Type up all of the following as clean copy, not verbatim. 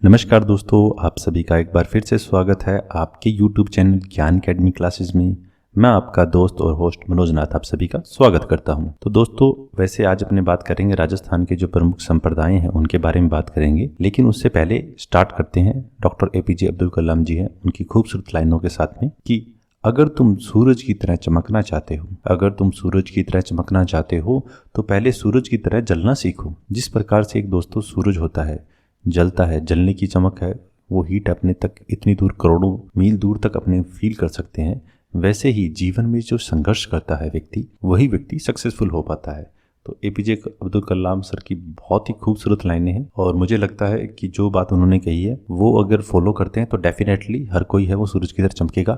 नमस्कार दोस्तों, आप सभी का एक बार फिर से स्वागत है आपके YouTube चैनल ज्ञान अकेडमी क्लासेस में। मैं आपका दोस्त और होस्ट मनोज नाथ आप सभी का स्वागत करता हूं। तो दोस्तों, वैसे आज अपने बात करेंगे राजस्थान के जो प्रमुख संप्रदाय हैं उनके बारे में बात करेंगे, लेकिन उससे पहले स्टार्ट करते हैं डॉक्टर APJ अब्दुल कलाम जी हैं उनकी खूबसूरत लाइनों के साथ में कि अगर तुम सूरज की तरह चमकना चाहते हो, अगर तुम सूरज की तरह चमकना चाहते हो तो पहले सूरज की तरह जलना सीखो। जिस प्रकार से एक दोस्तों सूरज होता है, जलता है, जलने की चमक है, वो हीट अपने तक इतनी दूर करोड़ों मील दूर तक अपने फील कर सकते हैं। वैसे ही जीवन में जो संघर्ष करता है व्यक्ति, वही व्यक्ति सक्सेसफुल हो पाता है। तो APJ अब्दुल कलाम सर की बहुत ही खूबसूरत लाइनें हैं और मुझे लगता है कि जो बात उन्होंने कही है वो अगर फॉलो करते हैं तो डेफिनेटली हर कोई है वो सूरज की तरह चमकेगा।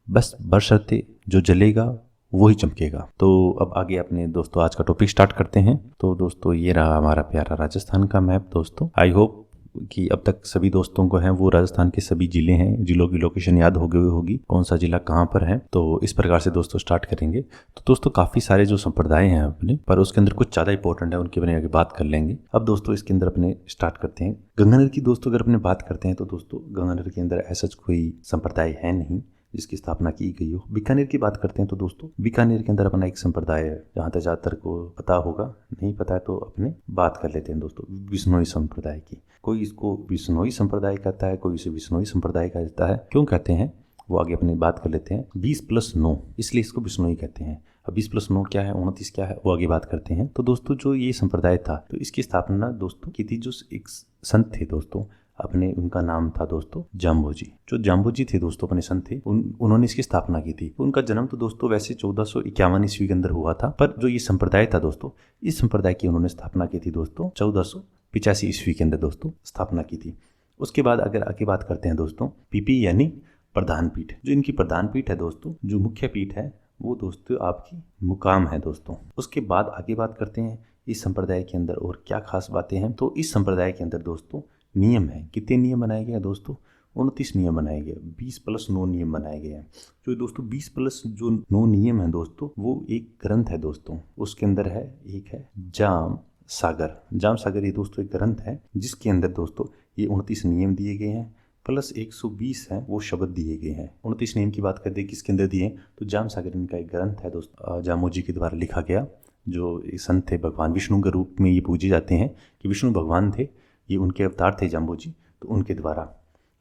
बस बशर्ते जो जलेगा वो ही चमकेगा। तो अब आगे अपने दोस्तों आज का टॉपिक स्टार्ट करते हैं। तो दोस्तों, ये रहा हमारा प्यारा राजस्थान का मैप। दोस्तों, आई होप कि अब तक सभी दोस्तों को हैं वो राजस्थान के सभी जिले हैं, जिलों की लोकेशन याद हो गई होगी, कौन सा जिला कहाँ पर है। तो इस प्रकार से दोस्तों स्टार्ट करेंगे। तो दोस्तों, काफ़ी सारे जो संप्रदाय हैं अपने, पर उसके अंदर कुछ ज़्यादा इंपॉर्टेंट है, उनके बारे में आगे बात कर लेंगे। अब दोस्तों इसके अंदर अपने स्टार्ट करते हैं गंगानगर की। दोस्तों अगर अपने बात करते हैं तो दोस्तों गंगानगर के अंदर ऐसा कोई संप्रदाय है नहीं जिसकी स्थापना की गई हो। बीकानेर की बात करते हैं तो दोस्तों बीकानेर के अंदर अपना एक संप्रदाय है, जहाँ तक ज़्यादातर को पता होगा, नहीं पता है तो अपने बात कर लेते हैं दोस्तों बिश्नोई संप्रदाय की। कोई इसको बिश्नोई संप्रदाय कहता है, कोई इसे बिश्नोई संप्रदाय कहता है। क्यों कहते हैं वो आगे अपनी बात कर लेते हैं। 20+9 इसलिए इसको बिश्नोई कहते हैं। अब 20+9 क्या है, 29 क्या है, वो आगे बात करते हैं। तो दोस्तों जो ये संप्रदाय था तो इसकी स्थापना दोस्तों की थी जो एक संत थे दोस्तों अपने, उनका नाम था दोस्तों जाम्बोजी। जो जाम्बोजी थे दोस्तों अपने संत थे, उन्होंने इसकी स्थापना की थी। उनका जन्म तो दोस्तों वैसे 1451 ईस्वी के अंदर हुआ था, पर जो ये संप्रदाय था दोस्तों, इस संप्रदाय की उन्होंने स्थापना की थी दोस्तों 1485 ईस्वी के अंदर दोस्तों स्थापना की थी। उसके बाद अगर आगे बात करते हैं दोस्तों PP यानी प्रधान पीठ। जो इनकी प्रधान पीठ है दोस्तों, जो मुख्य पीठ है वो दोस्तों आपकी मुकाम है दोस्तों। उसके बाद आगे बात करते हैं इस संप्रदाय के अंदर और क्या खास बातें हैं। तो इस संप्रदाय के अंदर दोस्तों नियम है। कितने नियम बनाए गए हैं दोस्तों? 29 नियम बनाए गए, 20+9 नियम बनाए गए हैं। जो दोस्तों 20+9 नियम है दोस्तों, वो एक ग्रंथ है दोस्तों। उसके अंदर है, एक है जाम सागर। जाम सागर ये दोस्तों एक ग्रंथ है जिसके अंदर दोस्तों ये 29 नियम दिए गए हैं, प्लस 120 हैं वो शब्द दिए गए हैं। 29 नियम की बात करते हैं किसके अंदर दिए, तो जाम सागर इनका एक ग्रंथ है दोस्तों, जामोजी के द्वारा लिखा गया। जो संत थे भगवान विष्णु के रूप में ये पूजे जाते हैं कि विष्णु भगवान थे, ये उनके अवतार थे जाम्बोजी, तो उनके द्वारा।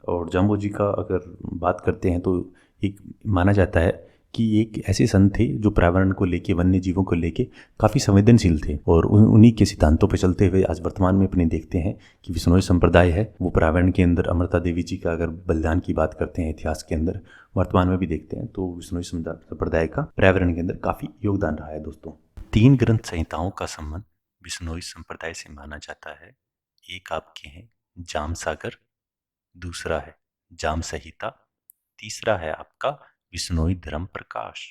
और जाम्बोजी का अगर बात करते हैं तो एक माना जाता है कि एक ऐसे संत थे जो पर्यावरण को लेके, वन्य जीवों को लेके काफ़ी संवेदनशील थे और उन्हीं के सिद्धांतों पर चलते हुए आज वर्तमान में अपने देखते हैं कि बिश्नोई संप्रदाय है वो पर्यावरण के अंदर अमृता देवी जी का अगर बलिदान की बात करते हैं इतिहास के अंदर, वर्तमान में भी देखते हैं तो बिश्नोई संप्रदाय का पर्यावरण के अंदर काफ़ी योगदान रहा है दोस्तों। 3 ग्रंथ संहिताओं का संबंध बिश्नोई संप्रदाय से माना जाता है। एक आपके हैं जाम सागर, दूसरा है जाम संहिता, तीसरा है आपका बिश्नोई धर्म प्रकाश।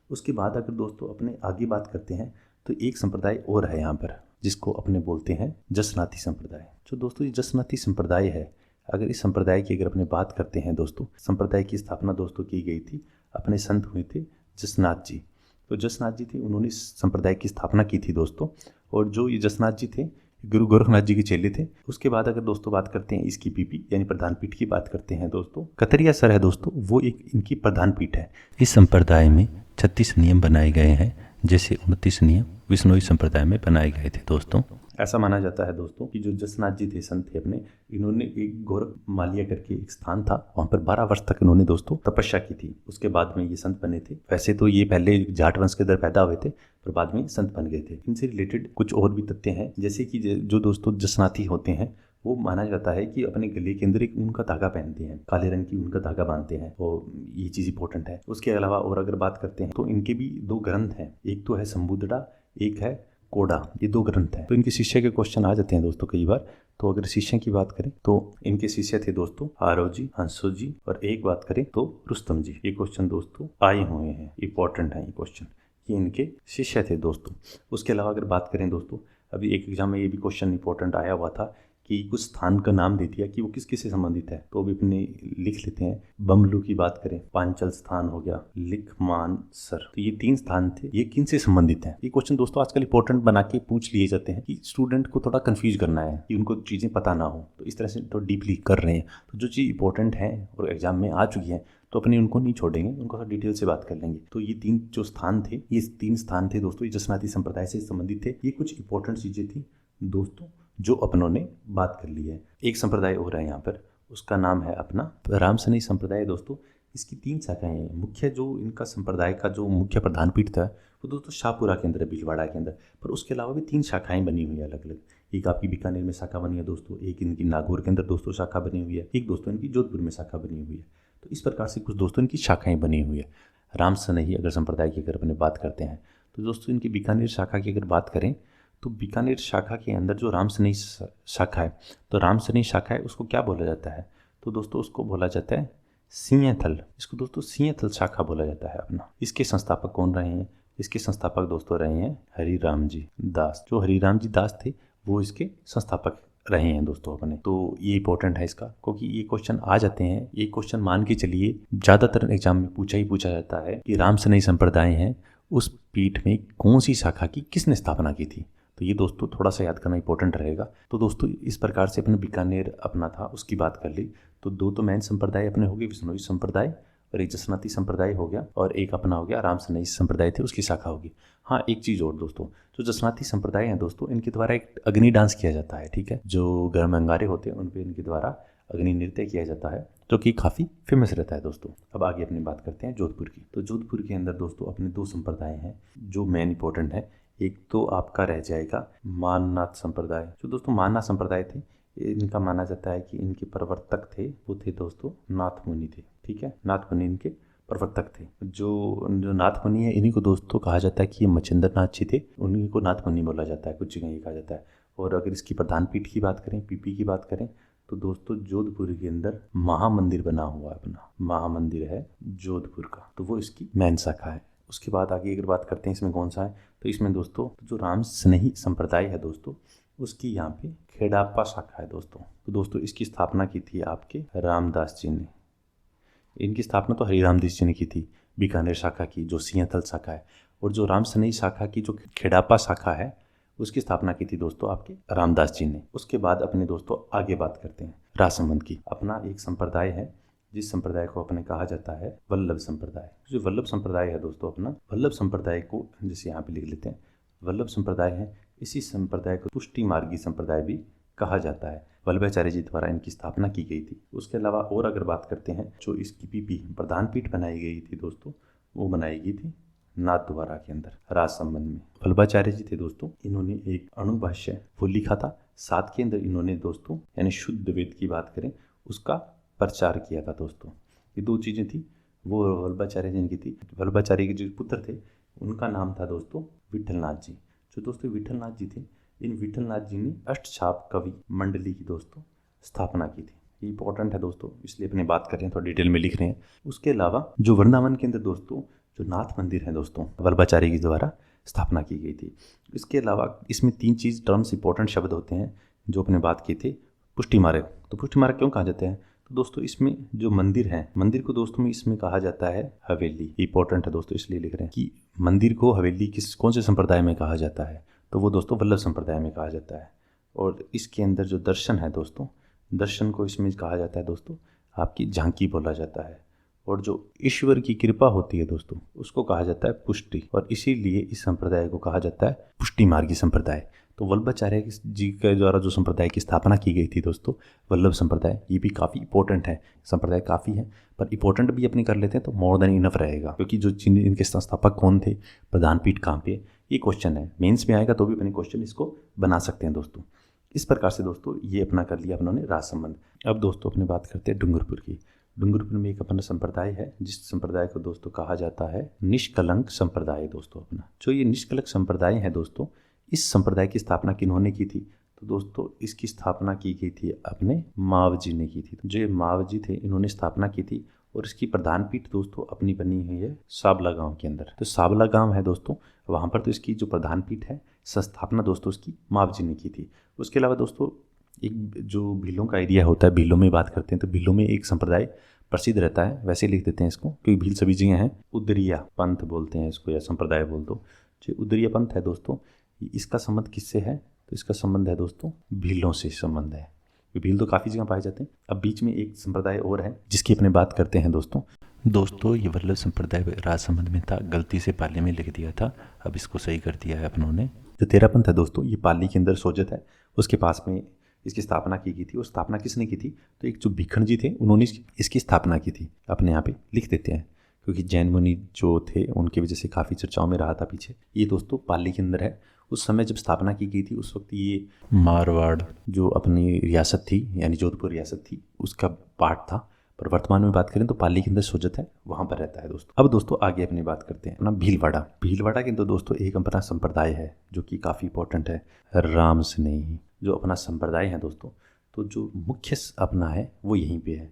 उसके बाद अगर दोस्तों अपने आगे बात करते हैं तो एक संप्रदाय और है यहाँ पर जिसको अपने बोलते हैं जसनाती संप्रदाय। जो दोस्तों ये जसनाती संप्रदाय है, अगर इस संप्रदाय की अगर अपने बात करते हैं दोस्तों, संप्रदाय की स्थापना दोस्तों की गई थी, अपने संत हुए थे जसनाथ जी। तो जसनाथ जी थे, उन्होंने इस संप्रदाय की स्थापना की थी दोस्तों। और जो ये जसनाथ जी थे गुरु गोरखनाथ जी के चेले थे। उसके बाद अगर दोस्तों बात करते हैं इसकी PP यानी प्रधान पीठ की बात करते हैं दोस्तों, कतरिया सर है दोस्तों, वो एक इनकी प्रधान पीठ है। इस संप्रदाय में 36 नियम बनाए गए हैं, जैसे 29 नियम बिश्नोई संप्रदाय में बनाए गए थे दोस्तों। ऐसा माना जाता है दोस्तों कि जो जसनाथ जी थे संत थे अपने, इन्होंने एक गोरख मालिया करके एक स्थान था, वहाँ पर 12 वर्ष तक इन्होंने दोस्तों तपस्या की थी। उसके बाद में ये संत बने थे। वैसे तो ये पहले जाट वंश के अंदर पैदा हुए थे पर बाद में संत बन गए थे। इनसे रिलेटेड कुछ और भी तथ्य हैं, जैसे कि जो दोस्तों जसनाती होते हैं वो माना जाता है कि अपने गले के अंदर एक ऊन का धागा पहनते हैं, काले रंग की ऊन का धागा बांधते हैं, और ये चीज़ इंपॉर्टेंट है। उसके अलावा और अगर बात करते हैं तो इनके भी 2 ग्रंथ हैं, एक तो है संबुदड़ा, एक है कोडा, ये 2 ग्रंथ हैं। तो इनके शिष्य के क्वेश्चन आ जाते हैं दोस्तों कई बार। तो अगर शिष्य की बात करें तो इनके शिष्य थे दोस्तों आरव जी, हंसो जी, और एक बात करें तो रुस्तम जी। ये क्वेश्चन दोस्तों आए हुए हैं, इंपॉर्टेंट है ये क्वेश्चन, ये इनके शिष्य थे दोस्तों। उसके अलावा अगर बात करें दोस्तों, अभी एक एग्जाम में ये भी क्वेश्चन इंपॉर्टेंट आया हुआ था कि कुछ स्थान का नाम दे दिया कि वो किस किस से संबंधित है, तो अभी अपने लिख लेते हैं। बमलू की बात करें, पांचल स्थान हो गया, लिखमानसर, तो ये 3 स्थान थे, ये किन से संबंधित है। ये क्वेश्चन दोस्तों आजकल इंपॉर्टेंट बना के पूछ लिए जाते हैं कि स्टूडेंट को थोड़ा कंफ्यूज करना है, कि उनको चीजें पता ना हो, तो इस तरह से तो डीपली कर रहे हैं। तो जो चीज इंपॉर्टेंट है और एग्जाम में आ चुकी है तो अपने उनको नहीं छोड़ेंगे, उनको थोड़ा डिटेल से बात कर लेंगे। तो ये 3 जो स्थान थे, ये 3 स्थान थे दोस्तों, ये जसनाती संप्रदाय से संबंधित थे। ये कुछ इंपॉर्टेंट चीजें थी दोस्तों जो अपनों ने बात कर ली है। एक संप्रदाय और है यहाँ पर, उसका नाम है अपना रामसनी संप्रदाय दोस्तों। इसकी 3 शाखाएं हैं। मुख्य जो इनका संप्रदाय का जो मुख्य प्रधान पीठ था वो दोस्तों शाहपुरा के अंदर है, भीलवाड़ा के अंदर, पर उसके अलावा भी 3 शाखाएं बनी हुई है अलग अलग। एक आपकी बीकानेर में शाखा बनी है दोस्तों, एक इनकी नागौर के अंदर दोस्तों शाखा बनी हुई है, एक दोस्तों इनकी जोधपुर में शाखा बनी हुई है। तो इस प्रकार से कुछ दोस्तों इनकी शाखाएं बनी हुई है। रामसनही अगर संप्रदाय की अगर अपने बात करते हैं तो दोस्तों इनकी बीकानेर शाखा की अगर बात करें तो बीकानेर शाखा के अंदर जो रामसनही शाखा है, तो रामसनही शाखा है उसको क्या बोला जाता है, तो दोस्तों उसको बोला जाता है सिंहथल। इसको दोस्तों सिंहथल शाखा बोला जाता है अपना। इसके संस्थापक कौन रहे हैं, इसके संस्थापक दोस्तों रहे हैं हरिराम जी दास। जो हरिराम जी दास थे वो इसके संस्थापक रहे हैं दोस्तों अपने। तो ये इंपॉर्टेंट है इसका, क्योंकि ये क्वेश्चन आ जाते हैं। ये क्वेश्चन मान के चलिए ज्यादातर एग्जाम में पूछा जाता है कि रामसनही संप्रदाय है उस पीठ में कौन सी शाखा की किसने स्थापना की थी। तो ये दोस्तों थोड़ा सा याद करना इंपॉर्टेंट रहेगा। तो दोस्तों इस प्रकार से अपने बीकानेर अपना था उसकी बात कर ली। तो 2 तो मेन संप्रदाय अपने हो गए, विष्णोई संप्रदाय और एक जसनाती संप्रदाय हो गया, और एक अपना हो गया रामसनही संप्रदाय थे उसकी शाखा होगी। हाँ एक चीज़ और दोस्तों, जो जसनाती संप्रदाय हैं दोस्तों इनके द्वारा एक अग्नि डांस किया जाता है, ठीक है। जो गर्म अंगारे होते हैं उन पर इनके द्वारा अग्नि नृत्य किया जाता है, जो कि काफ़ी फेमस रहता है दोस्तों। अब आगे अपनी बात करते हैं जोधपुर की। तो जोधपुर के अंदर दोस्तों अपने 2 संप्रदाय हैं जो मेन इंपॉर्टेंट है। एक तो आपका रह जाएगा माननाथ संप्रदाय। जो दोस्तों माननाथ संप्रदाय थे, इनका माना जाता है कि इनके प्रवर्तक थे वो थे दोस्तों नाथ मुनि थे, ठीक है। नाथ मुनि इनके प्रवर्तक थे। जो नाथ मुनि है इन्हीं को दोस्तों कहा जाता है कि ये मच्छिंद्र नाथ जी थे, उन्हीं को नाथ मुनि बोला जाता है, कुछ जगह ये कहा जाता है। और अगर इसकी प्रधान पीठ की बात करें, पीपी की बात करें, तो दोस्तों जोधपुर के अंदर महामंदिर बना हुआ है अपना, महामंदिर है जोधपुर का, तो वो इसकी मेन शाखा है। उसके बाद आगे अगर बात करते हैं इसमें कौन सा है, तो इसमें दोस्तों जो रामसनही संप्रदाय है दोस्तों उसकी यहाँ पे खेड़ापा शाखा है दोस्तों। तो दोस्तों इसकी स्थापना की थी आपके रामदास जी ने। इनकी स्थापना तो हरिराम दास जी ने की थी, बीकानेर शाखा की जो सिंहथल शाखा है। और जो रामसनही शाखा की जो खेड़ापा शाखा है उसकी स्थापना की थी दोस्तों आपके रामदास जी ने। उसके बाद अपने दोस्तों आगे बात करते हैं राजसंबंध की। अपना एक संप्रदाय है जिस संप्रदाय को अपने कहा जाता है वल्लभ संप्रदाय। जो वल्लभ संप्रदाय है दोस्तों अपना, वल्लभ संप्रदाय को जैसे यहाँ पे लिख लेते हैं, वल्लभ संप्रदाय है, इसी संप्रदाय को पुष्टि मार्गी संप्रदाय भी कहा जाता है। वल्लभाचार्य जी द्वारा इनकी स्थापना की गई थी। उसके अलावा और अगर बात करते हैं, जो इसकी पीपी प्रधान पीठ बनाई गई थी दोस्तों, वो बनाई गई थी नाथद्वारा के अंदर राजसंबंध में। वल्लभाचार्य जी थे दोस्तों, इन्होंने एक अणुभाष्य वो लिखा था, साथ के अंदर इन्होंने दोस्तों यानी शुद्ध वेद की बात करें उसका प्रचार किया था दोस्तों। ये 2 चीज़ें थी वो वल्लभाचार्य जी की थी। वल्लभाचार्य के जो पुत्र थे उनका नाम था दोस्तों विठलनाथ जी। जो दोस्तों विठलनाथ जी थे, इन विठलनाथ जी ने अष्टछाप कवि मंडली की दोस्तों स्थापना की थी। ये इंपॉर्टेंट है दोस्तों, इसलिए अपने बात कर रहे हैं, थोड़ा डिटेल में लिख रहे हैं। उसके अलावा जो वृंदावन के अंदर दोस्तों जो नाथ मंदिर है दोस्तों वल्लभाचार्य के द्वारा स्थापना की गई थी। इसके अलावा इसमें 3 चीज़ टर्म्स इंपॉर्टेंट शब्द होते हैं जो अपने बात की थे। पुष्टि मार्ग, तो पुष्टि मार्ग क्यों कहा जाता है, तो दोस्तों इसमें जो मंदिर है, मंदिर को दोस्तों में इसमें कहा जाता है हवेली। इंपॉर्टेंट है दोस्तों, इसलिए लिख रहे हैं कि मंदिर को हवेली कौन से संप्रदाय में कहा जाता है, तो वो दोस्तों वल्लभ संप्रदाय में कहा जाता है। और इसके अंदर जो दर्शन है दोस्तों, दर्शन को इसमें कहा जाता है दोस्तों आपकी झांकी बोला जाता है। और जो ईश्वर की कृपा होती है दोस्तों उसको कहा जाता है पुष्टि, और इसीलिए इस संप्रदाय को कहा जाता है पुष्टि मार्गी संप्रदाय। तो वल्लभाचार्य जी के द्वारा जो संप्रदाय की स्थापना की गई थी दोस्तों वल्लभ संप्रदाय, ये भी काफ़ी इंपॉर्टेंट है। संप्रदाय काफ़ी है पर इंपॉर्टेंट भी अपनी कर लेते हैं तो मोर देन इनफ रहेगा, क्योंकि जो इनके संस्थापक कौन थे, प्रधान पीठ कहाँ पे, ये क्वेश्चन है। मेंस में आएगा तो भी अपने क्वेश्चन इसको बना सकते हैं दोस्तों। इस प्रकार से दोस्तों ये अपना कर लिया अपनों ने राजसंबंध। अब दोस्तों अपने बात करते हैं डूंगरपुर की। डूंगरपुर में एक अपना संप्रदाय है जिस संप्रदाय को दोस्तों कहा जाता है निष्कलंक संप्रदाय दोस्तों अपना। जो ये निष्कलंक संप्रदाय है दोस्तों, इस संप्रदाय की स्थापना किन्होंने की थी, तो दोस्तों इसकी स्थापना की गई थी अपने माव जी ने की थी। जो ये माव जी थे इन्होंने स्थापना की थी, और इसकी प्रधान पीठ दोस्तों अपनी बनी हुई है साबला गांव के अंदर। तो साबला गांव है दोस्तों, वहाँ पर तो इसकी जो प्रधान पीठ है संस्थापना दोस्तों उसकी माव जी ने की थी। उसके अलावा दोस्तों एक जो भीलों का एरिया होता है, भीलों में बात करते हैं तो भीलों में एक संप्रदाय प्रसिद्ध रहता है, वैसे लिख देते हैं इसको क्योंकि भील सभी जगह हैं। उदरिया पंथ बोलते हैं इसको या संप्रदाय बोल दो। जो उदरिया पंथ है दोस्तों, इसका संबंध किससे है? तो इसका संबंध है दोस्तों भीलों से संबंध है। भील तो काफ़ी जगह पाए जाते हैं। अब बीच में एक संप्रदाय और है जिसकी अपने बात करते हैं दोस्तों ये वल्लभ संप्रदाय राजसमंद में था, गलती से पाली में लिख दिया था, अब इसको सही कर दिया है अपनों ने। जो तेरा पंथ है दोस्तों, ये पाली के अंदर सोजत है, उसके पास में इसकी स्थापना की गई थी। और स्थापना किसने की थी? तो एक जो भिखण जी थे उन्होंने इसकी स्थापना की थी। अपने यहाँ पे लिख देते हैं क्योंकि जैन मुनि जो थे उनकी वजह से काफ़ी चर्चाओं में रहा था पीछे। ये दोस्तों पाली के अंदर है। उस समय जब स्थापना की गई थी उस वक्त ये मारवाड़ जो अपनी रियासत थी यानी जोधपुर रियासत थी उसका पार्ट था। पर वर्तमान में बात करें तो पाली के अंदर सोजत है, वहाँ पर रहता है दोस्तों। अब दोस्तों आगे अपनी बात करते हैं अपना भीलवाड़ा। भीलवाड़ा के अंदर दोस्तों एक अपना संप्रदाय है जो कि काफ़ी इंपॉर्टेंट है, राम स्नेही जो अपना संप्रदाय है दोस्तों। तो जो मुख्य अपना है वो यहीं पे है,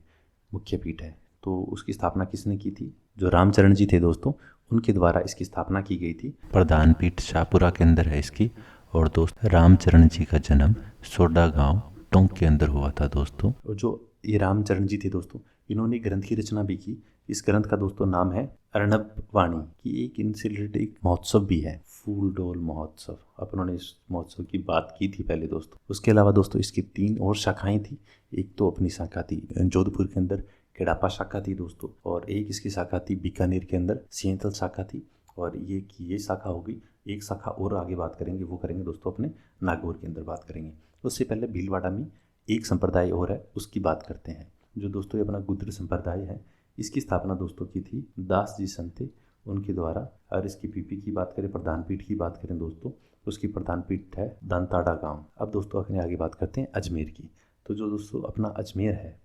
मुख्य पीठ है। तो उसकी स्थापना किसने की थी? जो रामचरण जी थे दोस्तों, उनके द्वारा इसकी स्थापना की गई थी। प्रधान पीठ शाहपुरा के अंदर है इसकी। और दोस्त रामचरण जी का जन्म सोडा गांव टोंक के अंदर हुआ था दोस्तों। और जो ये रामचरण जी थे दोस्तों, इन्होंने ग्रंथ की रचना भी की। इस ग्रंथ का दोस्तों नाम है अर्णव वाणी की। एक इनसे रिलेटेड एक महोत्सव भी है, फूल डोल महोत्सव। अपन ने इस महोत्सव की बात की थी पहले दोस्तों। उसके अलावा दोस्तों इसकी 3 और शाखाएं थी। एक तो अपनी शाखा थी जोधपुर के अंदर केडापा शाखा थी दोस्तों, और एक इसकी शाखा थी बीकानेर के अंदर सिंहतल शाखा थी। और ये शाखा हो गई। एक शाखा और आगे बात करेंगे, वो करेंगे दोस्तों अपने नागौर के अंदर बात करेंगे। उससे पहले भीलवाड़ा में एक संप्रदाय और है, उसकी बात करते हैं। जो दोस्तों ये अपना गुर्जर संप्रदाय है, इसकी स्थापना दोस्तों की थी दास जी संत थे उनके द्वारा। और इसकी पीपी की बात करें, प्रधान पीठ की बात करें दोस्तों, उसकी प्रधान पीठ है दंताड़ा गांव। अब दोस्तों अपने आगे बात करते हैं अजमेर की। तो जो दोस्तों अपना अजमेर है,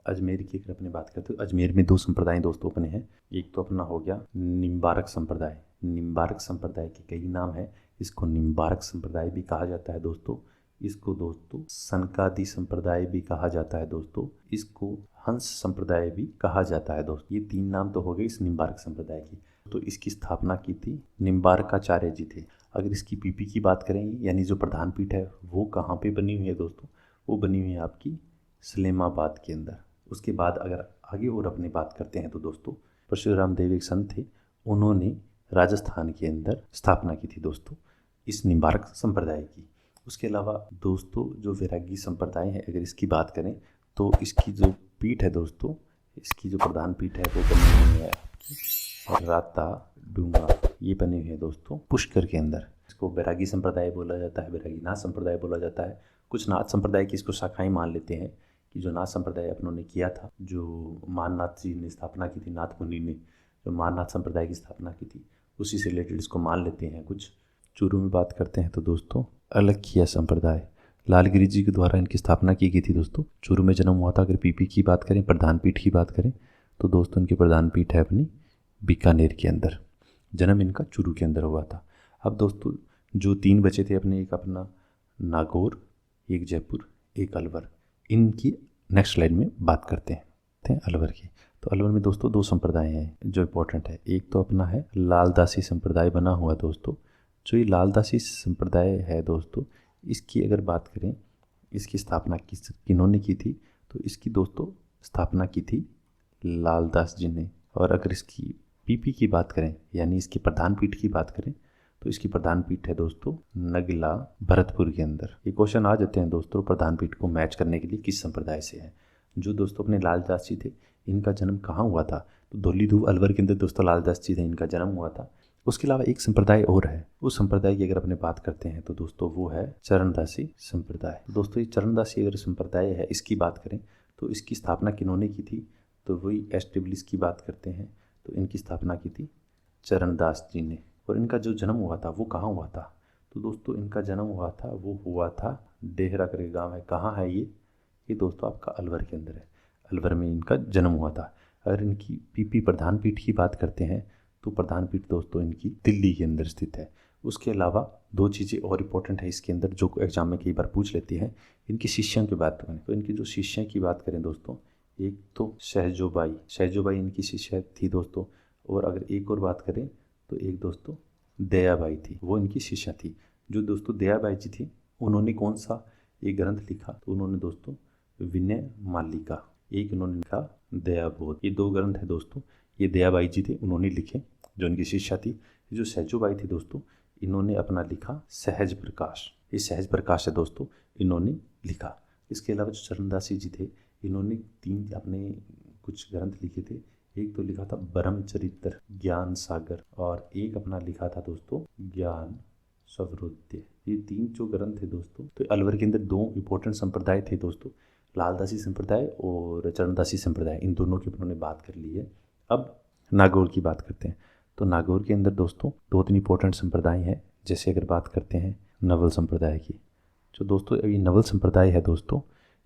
अजमेर की अगर अपने बात करते हैं तो अजमेर में 2 संप्रदाय दोस्तों अपने हैं। एक तो अपना हो गया निम्बारक संप्रदाय। निम्बारक संप्रदाय के कई नाम है। इसको निम्बारक संप्रदाय भी कहा जाता है दोस्तों। इसको दोस्तों सनकादि संप्रदाय भी कहा जाता है दोस्तों। इसको हंस संप्रदाय भी कहा जाता है दोस्तों। ये 3 नाम तो हो गए इस निम्बारक संप्रदाय की। तो इसकी स्थापना की थी निम्बारकाचार्य जी थे। अगर इसकी पीपी की बात करेंगे यानी जो प्रधान पीठ है वो कहाँ पे बनी हुई है दोस्तों? वो बनी हुई है आपकी सलेमाबाद के अंदर। उसके बाद अगर आगे और अपनी बात करते हैं तो दोस्तों परशुराम देव एक संत थे, उन्होंने राजस्थान के अंदर स्थापना की थी दोस्तों इस निम्बारक संप्रदाय की। उसके अलावा दोस्तों जो वैरागी संप्रदाय है, अगर इसकी बात करें तो इसकी जो पीठ है दोस्तों, इसकी जो प्रधान पीठ है वो बनी हुई है आपकी राता डूंगा, ये बनी हुई है दोस्तों पुष्कर के अंदर। इसको वैरागी संप्रदाय बोला जाता है, वैरागी नाथ संप्रदाय बोला जाता है। कुछ नाथ संप्रदाय की इसको शाखाएं मान लेते हैं कि जो नाथ संप्रदाय अपनों ने किया था, जो माननाथ जी ने स्थापना की थी, नाथ मुनि ने जो माननाथ संप्रदाय की स्थापना की थी, उसी से रिलेटेड इसको मान लेते हैं कुछ। चूरू में बात करते हैं तो दोस्तों अलखिया संप्रदाय, लालगिरी जी के द्वारा इनकी स्थापना की गई थी दोस्तों। चूरू में जन्म हुआ था। अगर पीपी की बात करें, प्रधान पीठ की बात करें तो दोस्तों इनकी प्रधान पीठ है अपनी बीकानेर के अंदर। जन्म इनका चूरू के अंदर हुआ था। अब दोस्तों जो 3 बचे थे अपने, एक अपना नागौर, एक जयपुर, एक अलवर, इनकी नेक्स्ट स्लाइड में बात करते हैं अलवर की। तो अलवर में दोस्तों 2 संप्रदाय हैं जो इम्पोर्टेंट है। एक तो अपना है लालदासी संप्रदाय बना हुआ दोस्तों। जो ये लालदासी संप्रदाय है दोस्तों, इसकी अगर बात करें, इसकी स्थापना किन्होंने की थी? तो इसकी दोस्तों स्थापना की थी लालदास जी ने। और अगर इसकी पीपी की बात करें यानी इसकी प्रधान पीठ की बात करें तो इसकी प्रधान पीठ है दोस्तों नगला भरतपुर के अंदर। ये क्वेश्चन आ जाते हैं दोस्तों प्रधान पीठ को मैच करने के लिए किस संप्रदाय से है। जो दोस्तों अपने लालदास जी थे, इनका जन्म कहाँ हुआ था? तो धौलीधुव अलवर के अंदर दोस्तों लालदास जी थे, इनका जन्म हुआ था। उसके अलावा एक संप्रदाय और है, उस संप्रदाय की अगर अपने बात करते हैं तो दोस्तों वो है चरणदासी संप्रदाय। दोस्तों ये चरणदासी अगर संप्रदाय है, इसकी बात करें तो इसकी स्थापना किन्होंने की थी? तो वही एस्टेब्लिश की बात करते हैं तो इनकी स्थापना की थी चरणदास जी ने। और इनका जो जन्म हुआ था वो कहाँ हुआ था? तो दोस्तों इनका जन्म हुआ था, वो हुआ था डेहरा करके गांव है। कहाँ है ये दोस्तों आपका अलवर के अंदर है। अलवर में इनका जन्म हुआ था। अगर इनकी पीपी प्रधान पीठ की बात करते हैं तो प्रधान पीठ दोस्तों इनकी दिल्ली के अंदर स्थित है। उसके अलावा 2 चीज़ें और इम्पोर्टेंट है इसके अंदर जो एग्जाम में कई बार पूछ लेती हैं। इनकी शिष्यों की बात करें तो इनकी जो शिष्यों की बात करें दोस्तों, एक तो शहजोबाई इनकी शिष्या थी दोस्तों। और अगर एक और बात करें तो एक दोस्तों दयाबाई थी, वो इनकी शिष्या थी। जो दोस्तों दयाबाई जी थी, उन्होंने कौन सा एक ग्रंथ लिखा तो उन्होंने दोस्तों विनय मालिका, एक उन्होंने लिखा दयाबोध। ये 2 ग्रंथ है दोस्तों, ये दयाबाई जी थे, उन्होंने लिखे, जो इनकी शिष्या थी। जो सहजूबाई थी दोस्तों, इन्होंने अपना लिखा सहज प्रकाश। ये सहज प्रकाश है दोस्तों, इन्होंने लिखा। इसके अलावा जो चरणदासी जी थे, इन्होंने 3 अपने कुछ ग्रंथ लिखे थे। एक तो लिखा था ब्रह्मचरित्र, ज्ञान सागर, और एक अपना लिखा था दोस्तों ज्ञान स्वरूद्य। ये 3 जो ग्रंथ थे दोस्तों, तो अलवर के अंदर 2 इंपॉर्टेंट संप्रदाय थे दोस्तों, लालदासी संप्रदाय और चरणदासी संप्रदाय। इन दोनों की उन्होंने बात कर ली है। अब नागौर की बात करते हैं। तो नागौर के अंदर दोस्तों 2-3 इंपॉर्टेंट संप्रदाय हैं। जैसे अगर बात करते हैं नवल संप्रदाय की, जो दोस्तों ये नवल संप्रदाय है दोस्तों,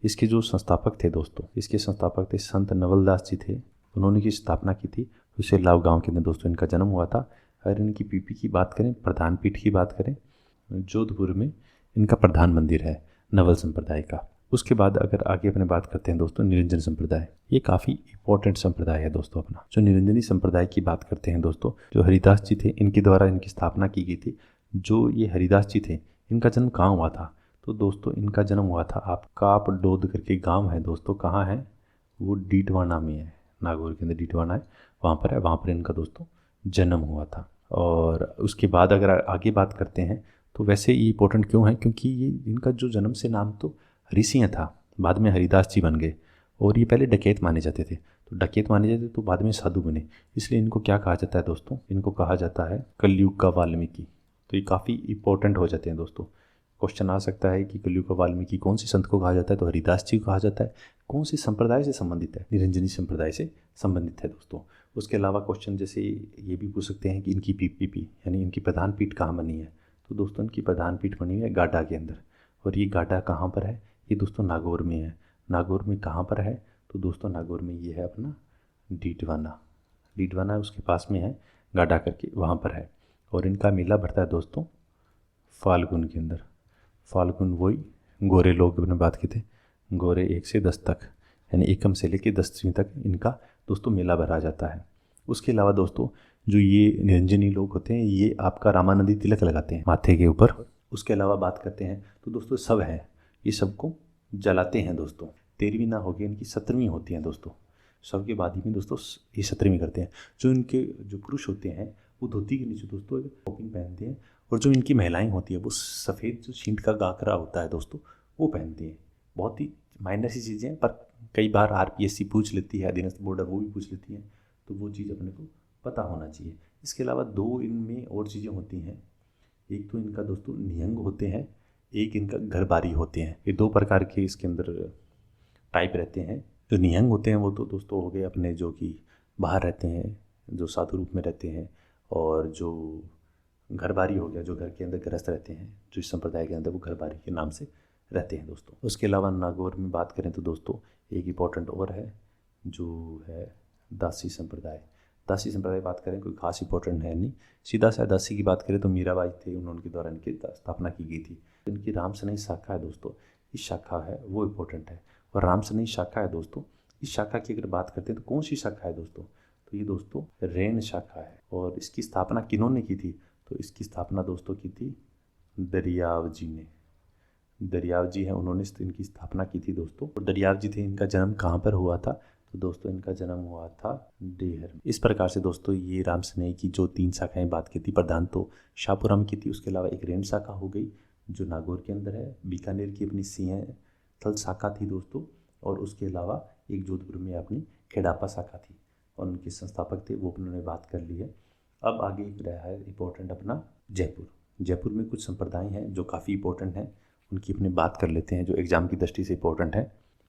इसके जो संस्थापक थे दोस्तों, इसके संस्थापक थे संत नवलदास जी थे। उन्होंने की स्थापना की थी हुसेलाव गांव के अंदर दोस्तों इनका जन्म हुआ था। अगर इनकी पीपी की बात करें, प्रधान पीठ की बात करें, जोधपुर में इनका प्रधान मंदिर है नवल संप्रदाय का। उसके बाद अगर आगे अपने बात करते हैं दोस्तों निरंजन संप्रदाय, ये काफ़ी इंपॉर्टेंट संप्रदाय है दोस्तों अपना। जो निरंजनी संप्रदाय की बात करते हैं दोस्तों, जो हरिदास जी थे, इनके द्वारा इनकी स्थापना की गई थी। जो ये हरिदास जी थे, इनका जन्म कहाँ हुआ था? तो दोस्तों इनका जन्म हुआ था आपका आप डोद करके गाँव है दोस्तों, कहाँ है वो? डीडवाना में है, नागौर के अंदर डीडवाना है, वहाँ पर है। वहाँ पर इनका दोस्तों जन्म हुआ था। और उसके बाद अगर आगे बात करते हैं तो वैसे ये इंपॉर्टेंट क्यों है? क्योंकि ये इनका जो जन्म से नाम तो हरि सिंह था, बाद में हरिदास जी बन गए। और ये पहले डकैत माने जाते थे, तो डकैत माने जाते तो बाद में साधु बने, इसलिए इनको क्या कहा जाता है दोस्तों? इनको कहा जाता है कलयुग का वाल्मीकि। तो ये काफ़ी इंपॉर्टेंट हो जाते हैं दोस्तों। क्वेश्चन आ सकता है कि कलयुग का वाल्मीकि कौन से संत को कहा जाता है? तो हरिदास जी को कहा जाता है। कौन से संप्रदाय से संबंधित है? निरंजनी संप्रदाय से संबंधित है दोस्तों। उसके अलावा क्वेश्चन जैसे ये भी पूछ सकते हैं कि इनकी पीपी यानी इनकी प्रधान पीठ कहाँ बनी है? तो दोस्तों इनकी प्रधान पीठ बनी हुई है गाडा के अंदर। और ये गाडा कहाँ पर है? ये दोस्तों नागौर में है। नागौर में कहाँ पर है? तो दोस्तों नागौर में ये है अपना डीडवाना। डीडवाना उसके पास में है, गाडा करके वहाँ पर है। और इनका मेला भरता है दोस्तों फाल्गुन के अंदर। फाल्गुन वही गोरे लोग अपने बात की थे, गोरे 1 से 10 तक, यानी एकम से लेकर 10वीं तक इनका दोस्तों मेला भरा जाता है। उसके अलावा दोस्तों जो ये निरंजनी लोग होते हैं, ये आपका रामानंदी तिलक लगाते हैं माथे के ऊपर। उसके अलावा बात करते हैं तो दोस्तों सब है, ये सबको जलाते हैं दोस्तों। 13वीं ना होगी इनकी 17वीं होती हैं दोस्तों। सब के बाद ही में दोस्तों ये 17वीं करते हैं। जो इनके जो पुरुष होते हैं वो धोती के नीचे दोस्तों टोपी पहनते हैं, और जो इनकी महिलाएं होती है वो सफ़ेद जो छींट का गाकरा होता है दोस्तों वो पहनती हैं। बहुत ही माइनर सी चीज़ें हैं, पर कई बार आरपीएससी पूछ लेती है, अधीनस्थ बोर्ड वो भी पूछ लेती हैं, तो वो चीज़ अपने को पता होना चाहिए। इसके अलावा 2 इनमें और चीज़ें होती हैं। एक तो इनका दोस्तों निहंग होते हैं, एक इनका घरबारी होते हैं। ये 2 प्रकार के इसके अंदर टाइप रहते हैं। जो निहंग होते हैं वो तो दोस्तों हो गए अपने जो कि बाहर रहते हैं, जो साधु रूप में रहते हैं। और जो घरबारी हो गया, जो घर के अंदर गृहस्थ रहते हैं, जो इस संप्रदाय के अंदर, वो घरबारी के नाम से रहते हैं दोस्तों। उसके अलावा नागौर में बात करें तो दोस्तों एक इंपॉर्टेंट और है, जो है दासी संप्रदाय। दासी संप्रदाय बात करें कोई खास इंपॉर्टेंट है नहीं, सीधा सा दासी की बात करें तो मीराबाई थे, उनके द्वारा इनकी स्थापना की गई थी। इनकी रामसनई शाखा है दोस्तों, इस शाखा है वो इम्पोर्टेंट है। और रामसनई शाखा है दोस्तों, इस शाखा की अगर बात करते हैं तो कौन सी शाखा है दोस्तों? तो ये दोस्तों रैन शाखा है। और इसकी स्थापना किन्होंने की थी? तो इसकी स्थापना दोस्तों की थी दरियाव जी ने। दरियाव जी हैं, उन्होंने इनकी स्थापना की थी दोस्तों। और दरियाव जी थे, इनका जन्म कहाँ पर हुआ था? तो दोस्तों इनका जन्म हुआ था डेहर में। इस प्रकार से दोस्तों ये रामसनई की जो 3 शाखाएं बात की थी, प्रधान तो शाहपुरम की थी, उसके अलावा एक रेन शाखा हो गई जो नागौर के अंदर है, बीकानेर की अपनी सिंहस्थल शाखा थी दोस्तों, और उसके अलावा एक जोधपुर में अपनी खेड़ापा शाखा थी, और उनके संस्थापक थे, वो उन्होंने बात कर ली है। अब आगे एक रहा है इंपॉर्टेंट अपना जयपुर। जयपुर में कुछ संप्रदाय हैं जो काफ़ी इंपॉर्टेंट हैं, उनकी अपने बात कर लेते हैं, जो एग्जाम की दृष्टि से इंपॉर्टेंट है।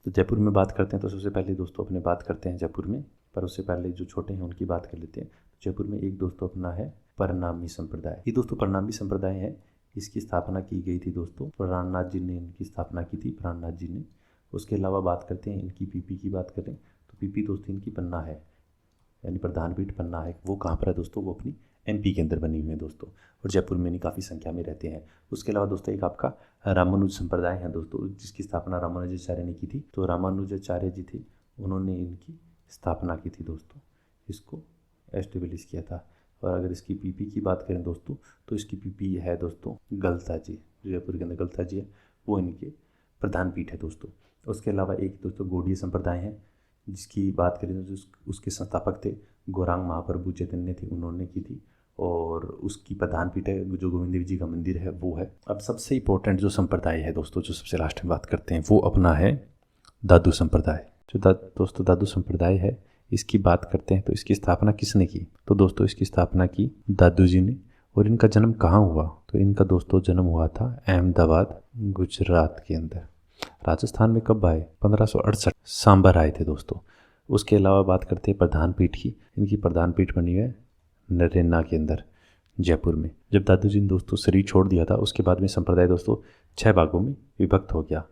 तो जयपुर में बात करते हैं तो सबसे पहले दोस्तों अपने बात करते हैं जयपुर में, पर उससे पहले जो छोटे हैं उनकी बात कर लेते हैं। जयपुर में एक दोस्तों अपना है परनामी संप्रदाय। ये दोस्तों परनामी संप्रदाय है, इसकी स्थापना की गई थी दोस्तों, प्राणनाथ जी ने इनकी स्थापना की थी, प्राणनाथ जी ने। उसके अलावा बात करते हैं इनकी पीपी की बात करें तो पीपी दोस्तों इनकी पन्ना है, यानी प्रधान पीठ पन्ना है। वो कहाँ पर है दोस्तों? वो अपनी एमपी के अंदर बनी हुई है दोस्तों, और जयपुर में नहीं काफ़ी संख्या में रहते हैं। उसके अलावा दोस्तों एक आपका रामानुज संप्रदाय है दोस्तों, जिसकी स्थापना रामानुजाचार्य ने की थी। तो रामानुजाचार्य जी थे, उन्होंने इनकी स्थापना की थी दोस्तों, इसको एस्टेब्लिश किया था। और अगर इसकी पीपी की बात करें दोस्तों तो इसकी पीपी है दोस्तों गलता जी, जयपुर के अंदर गलता जी है, वो इनके प्रधान पीठ है दोस्तों। उसके अलावा एक दोस्तों गौड़ीय संप्रदाय है, जिसकी बात करें तो उसके संस्थापक थे गौरांग महाप्रभु चैतन्य थे, उन्होंने की थी, और उसकी प्रधान पीठ है जो गोविंद देव जी का मंदिर है वो है। अब सबसे इम्पोर्टेंट जो संप्रदाय है दोस्तों, जो सबसे लास्ट में बात करते हैं, वो अपना है दादू संप्रदाय। जो दोस्तों दादू संप्रदाय है, इसकी बात करते हैं तो इसकी स्थापना किसने की? तो दोस्तों इसकी स्थापना की दादू जी ने। और इनका जन्म कहाँ हुआ? तो इनका दोस्तों जन्म हुआ था अहमदाबाद गुजरात के अंदर। राजस्थान में कब आए? 1568 सांबर आए थे दोस्तों। उसके अलावा बात करते हैं प्रधान पीठ की। इनकी प्रधान पीठ बनी है नरेन्ना के अंदर जयपुर में। जब दादू जी ने दोस्तों शरीर छोड़ दिया था, उसके बाद में संप्रदाय दोस्तों 6 भागों में विभक्त हो गया।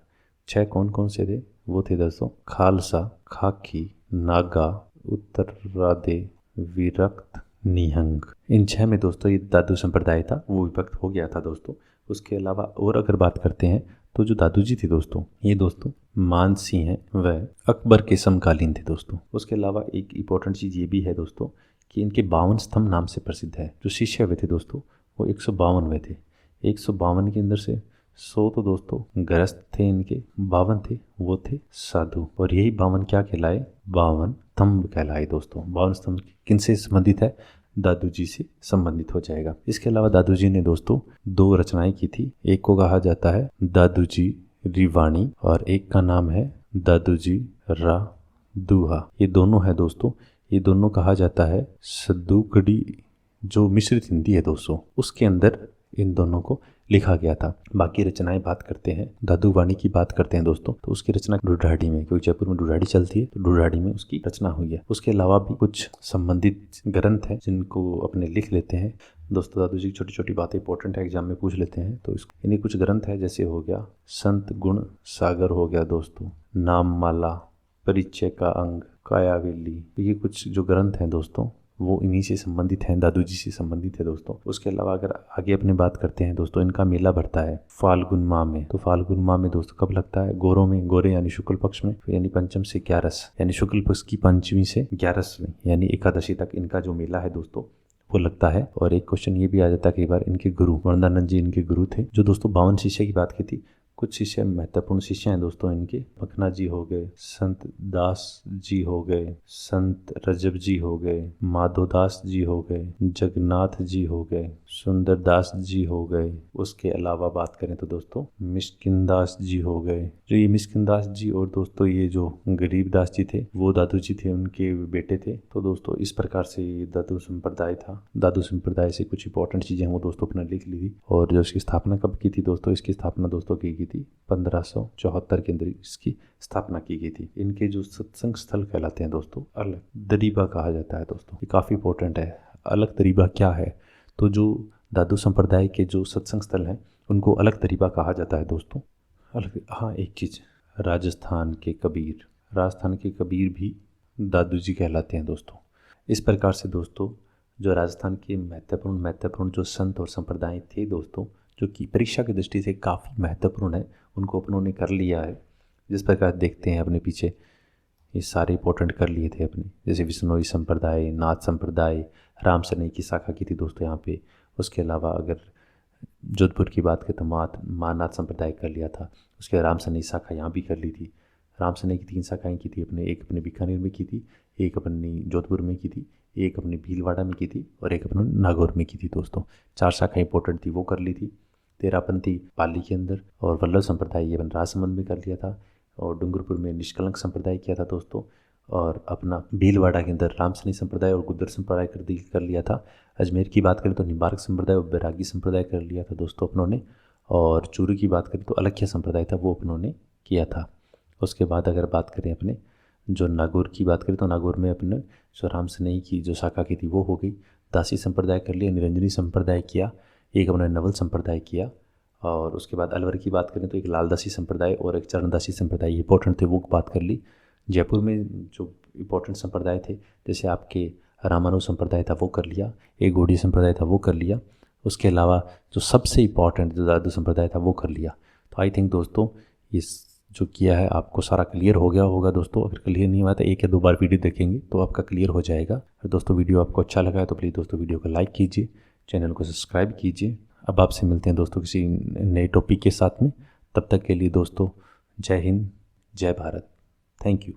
6 कौन कौन से थे? वो थे दोस्तों खालसा, खाकी, नागा, उत्तरादे, विरक्त, निहंग। इन 6 में दोस्तों ये दादू संप्रदाय था वो विभक्त हो गया था दोस्तों। उसके अलावा और अगर बात करते हैं तो जो दादू जी थे दोस्तों, ये दोस्तों मानसी हैं, वह अकबर के समकालीन थे दोस्तों। उसके अलावा एक इम्पोर्टेंट चीज़ ये भी है दोस्तों कि इनके 52 स्तंभ नाम से प्रसिद्ध है। जो शिष्य हुए थे दोस्तों वो 152 थे। 152 के अंदर से 100 तो दोस्तों गृहस्थ थे इनके, 52 थे वो थे साधु। और यही 52 क्या कहलाए? 52 स्तंभ कहलाए दोस्तों। 52 स्तंभ किनसे संबंधित है? दादू जी से संबंधित हो जाएगा। इसके अलावा दादू जी ने दोस्तों 2 रचनाएं की थी। एक को कहा जाता है दादू जी रिवाणी और एक का नाम है दादू जी रा दुहा। ये दोनों है दोस्तों, ये दोनों कहा जाता है सद्दूकड़ी, जो मिश्रित हिंदी है दोस्तों, उसके अंदर इन दोनों को लिखा गया था। बाकी रचनाएं बात करते हैं, दादू वाणी की बात करते हैं दोस्तों, तो उसकी रचना ढूढ़ाड़ी में, क्योंकि जयपुर में ढूढ़ाड़ी चलती है, तो ढूढ़ाड़ी में उसकी रचना हुई है। उसके अलावा भी कुछ संबंधित ग्रंथ हैं जिनको अपने लिख लेते हैं दोस्तों। दादू जी की छोटी छोटी बातें इंपॉर्टेंट है, एग्जाम में पूछ लेते हैं। तो इन्हीं कुछ ग्रंथ है, जैसे हो गया संत गुण सागर हो गया दोस्तों, नाम माला, परिचय का अंग, कायावेली। ये कुछ जो ग्रंथ हैं दोस्तों वो इन्हीं से संबंधित हैं, दादू जी से संबंधित है दोस्तों। उसके अलावा अगर आगे अपने बात करते हैं दोस्तों, इनका मेला भरता है फाल्गुन माह में। तो फाल्गुन माह में दोस्तों कब लगता है? गोरों में, गोरे यानी शुक्ल पक्ष में, यानी पंचम से 11 यानी शुक्ल पक्ष की 5वीं से 11वीं यानी एकादशी तक इनका जो मेला है दोस्तों वो लगता है। और एक क्वेश्चन ये भी आ जाता है कई बार, इनके गुरु वरदानंद जी इनके गुरु थे। जो दोस्तों 52 शिष्य की बात की थी, कुछ शिष्य महत्वपूर्ण शिष्य हैं दोस्तों इनके। मखना जी हो गए, संत दास जी हो गए, संत रजब जी हो गए, माधोदास जी हो गए, जगन्नाथ जी हो गए, सुंदर दास जी हो गए। उसके अलावा बात करें तो दोस्तों मिष्किन दास जी हो गए। जो ये मिष्किन दास जी और दोस्तों ये जो गरीब दास जी थे वो दादू जी थे, उनके बेटे थे। तो दोस्तों इस प्रकार से ये दादू संप्रदाय था। दादू संप्रदाय से कुछ इंपॉर्टेंट चीजें वो दोस्तों अपने लिख ली थी। और जो इसकी स्थापना कब की थी दोस्तों? इसकी स्थापना दोस्तों की थी 1574 के अंदर इसकी स्थापना की गई थी। इनके जो सत्संग स्थल कहलाते हैं दोस्तों, अलग दरीबा कहा जाता है दोस्तों। ये काफ़ी इंपॉर्टेंट है। अलग दरीबा क्या है? तो जो दादू संप्रदाय के जो सत्संग स्थल हैं उनको अलग दरीबा कहा जाता है दोस्तों। अलग, हाँ एक चीज़, राजस्थान के कबीर भी दादू जी कहलाते हैं दोस्तों। इस प्रकार से दोस्तों जो राजस्थान के महत्वपूर्ण जो संत और संप्रदाय थे दोस्तों, जो कि परीक्षा की दृष्टि से काफ़ी महत्वपूर्ण है, उनको अपनों ने कर लिया है। जिस प्रकार देखते हैं अपने पीछे ये सारे इंपॉर्टेंट कर लिए थे अपने, जैसे विष्णोई संप्रदाय, नाथ संप्रदाय, राम सनई की शाखा की थी दोस्तों यहाँ पे। उसके अलावा अगर जोधपुर की बात करें तो मानाथ संप्रदाय कर लिया था। उसके बाद राम सनई शाखा यहाँ भी कर ली थी। राम सनई की 3 शाखाएँ की थी अपने, एक अपने बीकानेर में की थी, एक अपनी जोधपुर में की थी, एक अपनी भीलवाड़ा में की थी और एक अपने नागौर में की थी दोस्तों। 4 शाखाएँ इंपॉर्टेंट थी वो कर ली थी। तेरापंथी पाली के अंदर, और वल्लभ संप्रदाय ये राजसमंद में कर लिया था, और डूंगरपुर में निष्कलंक संप्रदाय किया था दोस्तों, और अपना भीलवाड़ा के अंदर रामसनी संप्रदाय और गुद्दर संप्रदाय कर लिया था। अजमेर की बात करें तो निम्बार्क संप्रदाय और बैरागी संप्रदाय कर लिया था दोस्तों अपनों ने। और चूरू की बात करें तो अलख्या संप्रदाय था वो अपनों ने किया था। उसके बाद अगर बात करें अपने जो नागौर की बात करें तो नागौर में अपने जो राम सनई की जो शाखा की थी वो हो गई। दासी संप्रदाय कर लिया, निरंजनी संप्रदाय किया, एक अपने नवल संप्रदाय किया। और उसके बाद अलवर की बात करें तो एक लालदासी संप्रदाय और एक चरणदासी संप्रदाय इंपॉर्टेंट थे वो बात कर ली। जयपुर में जो इंपॉर्टेंट संप्रदाय थे जैसे आपके रामानु संप्रदाय था वो कर लिया, एक गौड़ीय संप्रदाय था वो कर लिया। उसके अलावा जो सबसे इम्पॉर्टेंट जो दादू संप्रदाय था वो कर लिया। तो आई थिंक दोस्तों इस जो किया है आपको सारा क्लियर हो गया होगा दोस्तों। अगर क्लियर नहीं हुआ तो 1 या 2 बार वीडियो देखेंगे तो आपका क्लियर हो जाएगा। और दोस्तों वीडियो आपको अच्छा लगा है तो प्लीज़ दोस्तों वीडियो को लाइक कीजिए, चैनल को सब्सक्राइब कीजिए। अब आपसे मिलते हैं दोस्तों किसी नए टॉपिक के साथ में। तब तक के लिए दोस्तों जय हिंद, जय भारत। Thank you.